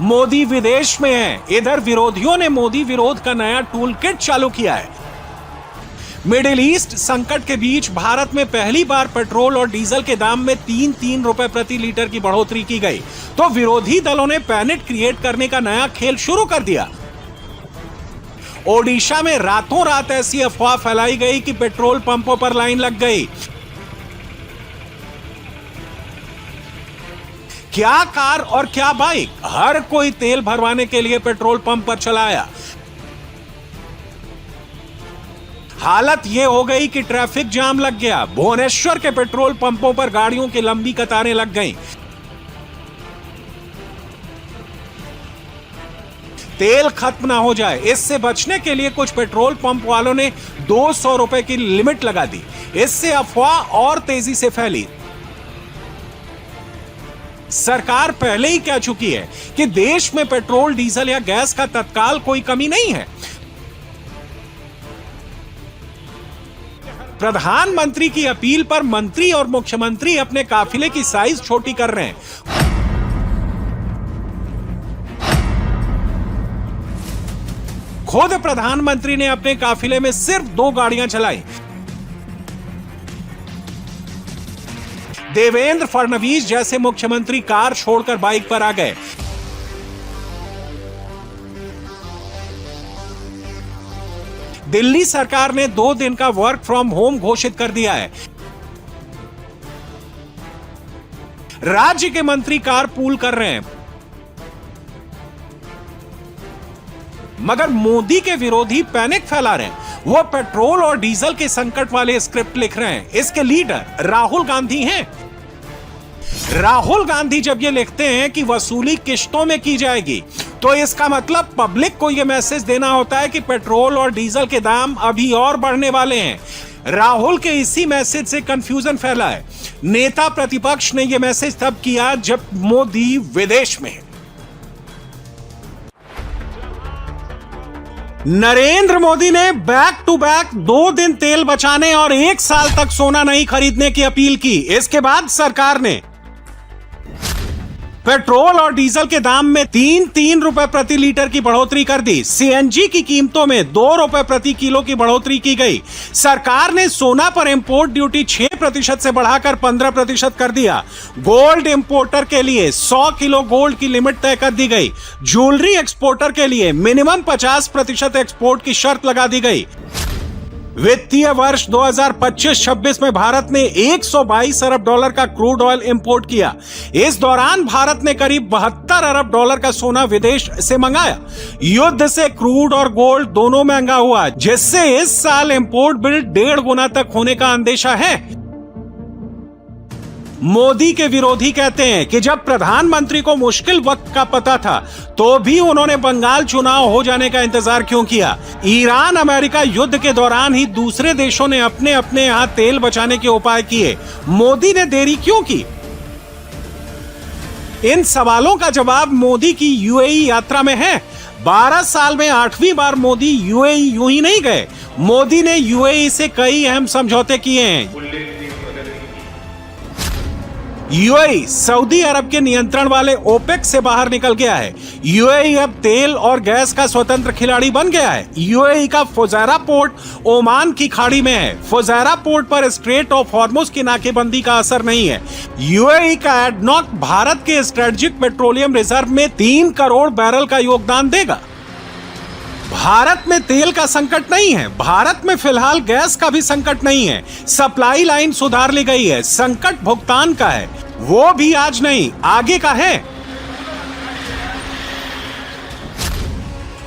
मोदी विदेश में है। इधर विरोधियों ने मोदी विरोध का नया टूल किट चालू किया है। मिडिल ईस्ट संकट के बीच भारत में पहली बार पेट्रोल और डीजल के दाम में 3-3 रुपए प्रति लीटर की बढ़ोतरी की गई, तो विरोधी दलों ने पैनिक क्रिएट करने का नया खेल शुरू कर दिया। ओडिशा में रातों रात ऐसी अफवाह फैलाई गई कि पेट्रोल पंपों पर लाइन लग गई। क्या कार और क्या बाइक, हर कोई तेल भरवाने के लिए पेट्रोल पंप पर चला आया। हालत यह हो गई कि ट्रैफिक जाम लग गया। भुवनेश्वर के पेट्रोल पंपों पर गाड़ियों की लंबी कतारें लग गईं। तेल खत्म ना हो जाए, इससे बचने के लिए कुछ पेट्रोल पंप वालों ने 200 रुपए की लिमिट लगा दी। इससे अफवाह और तेजी से फैली। सरकार पहले ही कह चुकी है कि देश में पेट्रोल, डीजल या गैस का तत्काल कोई कमी नहीं है। प्रधानमंत्री की अपील पर मंत्री और मुख्यमंत्री अपने काफिले की साइज छोटी कर रहे हैं। खुद प्रधानमंत्री ने अपने काफिले में सिर्फ 2 गाड़ियां चलाई। देवेंद्र फडणवीस जैसे मुख्यमंत्री कार छोड़कर बाइक पर आ गए। दिल्ली सरकार ने 2 दिन का वर्क फ्रॉम होम घोषित कर दिया है। राज्य के मंत्री कार पूल कर रहे हैं। मगर मोदी के विरोधी पैनिक फैला रहे हैं। वो पेट्रोल और डीजल के संकट वाले स्क्रिप्ट लिख रहे हैं। इसके लीडर राहुल गांधी हैं। राहुल गांधी जब ये लिखते हैं कि वसूली किश्तों में की जाएगी, तो इसका मतलब पब्लिक को यह मैसेज देना होता है कि पेट्रोल और डीजल के दाम अभी और बढ़ने वाले हैं। राहुल के इसी मैसेज से कंफ्यूजन फैला है। नेता प्रतिपक्ष ने यह मैसेज तब किया जब मोदी विदेश में है। नरेंद्र मोदी ने बैक टू बैक 2 दिन तेल बचाने और 1 साल तक सोना नहीं खरीदने की अपील की। इसके बाद सरकार ने पेट्रोल और डीजल के दाम में 3-3 रुपए प्रति लीटर की बढ़ोतरी कर दी। सीएनजी की कीमतों में 2 रुपए प्रति किलो की बढ़ोतरी की गई। सरकार ने सोना पर इंपोर्ट ड्यूटी 6% से बढ़ाकर 15% कर दिया। गोल्ड इंपोर्टर के लिए 100 किलो गोल्ड की लिमिट तय कर दी गई। ज्वेलरी एक्सपोर्टर के लिए मिनिमम 50% एक्सपोर्ट की शर्त लगा दी गई। वित्तीय वर्ष 2025-26 में भारत ने 122 अरब डॉलर का क्रूड ऑयल इंपोर्ट किया। इस दौरान भारत ने करीब 72 अरब डॉलर का सोना विदेश से मंगाया। युद्ध से क्रूड और गोल्ड दोनों महंगा हुआ, जिससे इस साल इंपोर्ट बिल 1.5 गुना तक होने का अंदेशा है। मोदी के विरोधी कहते हैं कि जब प्रधानमंत्री को मुश्किल वक्त का पता था, तो भी उन्होंने बंगाल चुनाव हो जाने का इंतजार क्यों किया। ईरान अमेरिका युद्ध के दौरान ही दूसरे देशों ने अपने अपने यहां तेल बचाने के उपाय किए, मोदी ने देरी क्यों की। इन सवालों का जवाब मोदी की यूएई यात्रा में है। 12 साल में 8वीं बार मोदी यूएई यूं ही नहीं गए। मोदी ने यूएई से कई अहम समझौते किए हैं। यूएई सऊदी अरब के नियंत्रण वाले ओपेक से बाहर निकल गया है। यूएई अब तेल और गैस का स्वतंत्र खिलाड़ी बन गया है। यूएई का फुजैरा पोर्ट ओमान की खाड़ी में है। फुजैरा पोर्ट पर स्ट्रेट ऑफ हॉर्मुज की नाकेबंदी का असर नहीं है। यूएई का एडनॉक भारत के स्ट्रेटेजिक पेट्रोलियम रिजर्व में 3 करोड़ बैरल का योगदान देगा। भारत में तेल का संकट नहीं है। भारत में फिलहाल गैस का भी संकट नहीं है। सप्लाई लाइन सुधार ली गई है। संकट भुगतान का है, वो भी आज नहीं, आगे का है।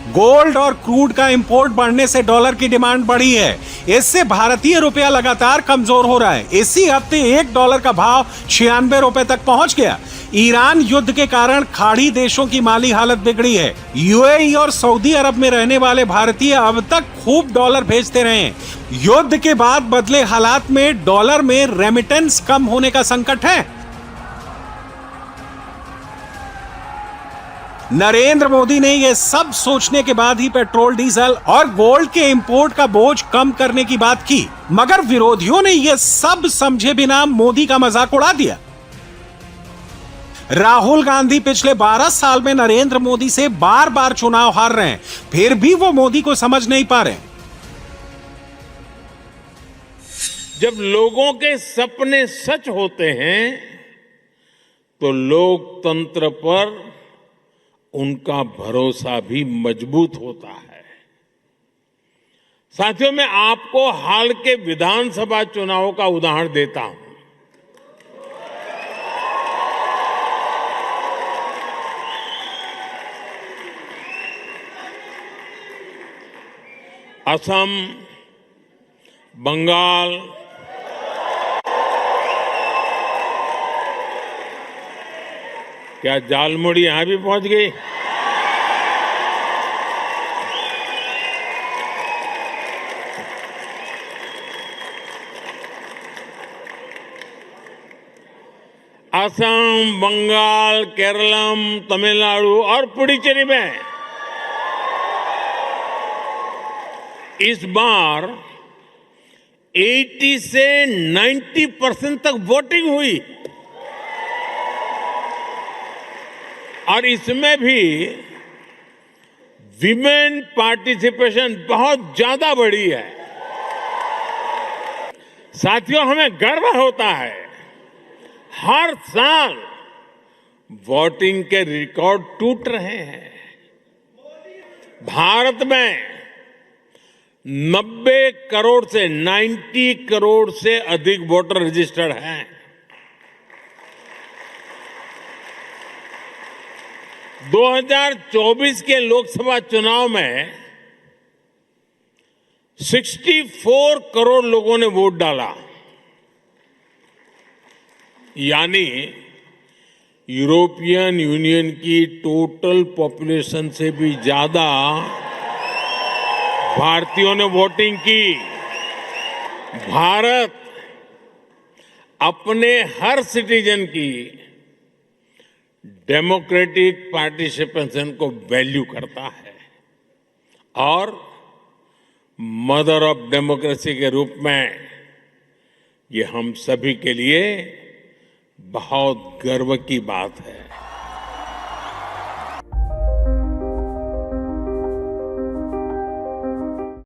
गोल्ड और क्रूड का इंपोर्ट बढ़ने से डॉलर की डिमांड बढ़ी है। इससे भारतीय रुपया लगातार कमजोर हो रहा है। इसी हफ्ते $1 का भाव 96 रुपए तक पहुंच गया। ईरान युद्ध के कारण खाड़ी देशों की माली हालत बिगड़ी है। यूएई और सऊदी अरब में रहने वाले भारतीय अब तक खूब डॉलर भेजते रहे हैं। युद्ध के बाद बदले हालात में डॉलर में रेमिटेंस कम होने का संकट है। नरेंद्र मोदी ने यह सब सोचने के बाद ही पेट्रोल, डीजल और गोल्ड के इंपोर्ट का बोझ कम करने की बात की, मगर विरोधियों ने यह सब समझे बिना मोदी का मजाक उड़ा दिया। राहुल गांधी पिछले 12 साल में नरेंद्र मोदी से बार बार चुनाव हार रहे हैं, फिर भी वो मोदी को समझ नहीं पा रहे। जब लोगों के सपने सच होते हैं तो लोकतंत्र पर उनका भरोसा भी मजबूत होता है। साथियों, मैं आपको हाल के विधानसभा चुनाव का उदाहरण देता हूं। असम, बंगाल, क्या झालमुड़ी यहां भी पहुंच गई? असम, बंगाल, केरलम, तमिलनाडु और पुडुचेरी में इस बार 80 से 90% तक वोटिंग हुई और इसमें भी विमेन पार्टिसिपेशन बहुत ज्यादा बढ़ी है। साथियों, हमें गर्व होता है, हर साल वोटिंग के रिकॉर्ड टूट रहे हैं। भारत में 90 करोड़ से 90 करोड़ से अधिक वोटर रजिस्टर्ड हैं। 2024 के लोकसभा चुनाव में 64 करोड़ लोगों ने वोट डाला, यानी यूरोपियन यूनियन की टोटल पॉपुलेशन से भी ज्यादा भारतीयों ने वोटिंग की। भारत अपने हर सिटीजन की डेमोक्रेटिक पार्टिसिपेशन को वैल्यू करता है और मदर ऑफ डेमोक्रेसी के रूप में ये हम सभी के लिए बहुत गर्व की बात है।